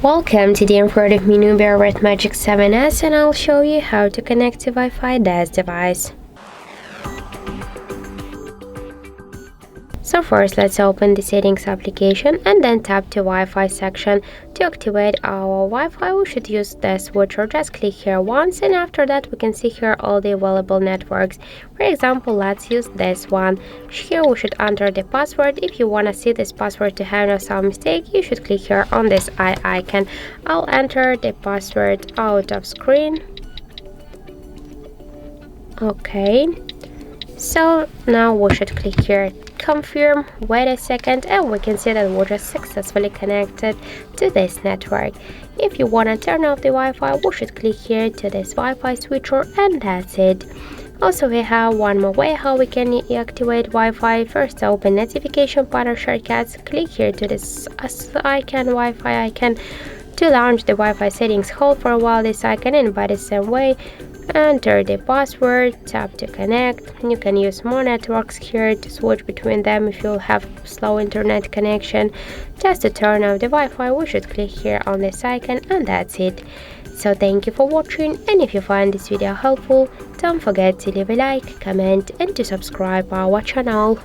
Welcome to the in front of me Nubia Red Magic 7S, and I'll show you how to connect to Wi-Fi this device. So first, let's open the settings application and then tap the Wi-Fi section. To activate our Wi-Fi, we should use the switcher. Just click here once, and after that we can see here all the available networks. For example, let's use this one. Here we should enter the password. If you want to see this password to have no some mistake, you should click here on this eye icon. I'll enter the password out of screen. Okay, so now we should click here confirm, wait a second, and we can see that we're just successfully connected to this network. If you want to turn off the Wi-Fi, we should click here to this Wi-Fi switcher, and that's it. Also, we have one more way how we can activate Wi-Fi. First, open notification panel shortcuts, click here to this icon, Wi-Fi icon. To launch the Wi-Fi settings, hold for a while this icon, and by the same way, enter the password, tap to connect. You can use more networks here to switch between them if you have slow internet connection. Just to turn off the Wi-Fi, we should click here on this icon, and that's it. So thank you for watching, and if you find this video helpful, don't forget to leave a like, comment, and to subscribe our channel.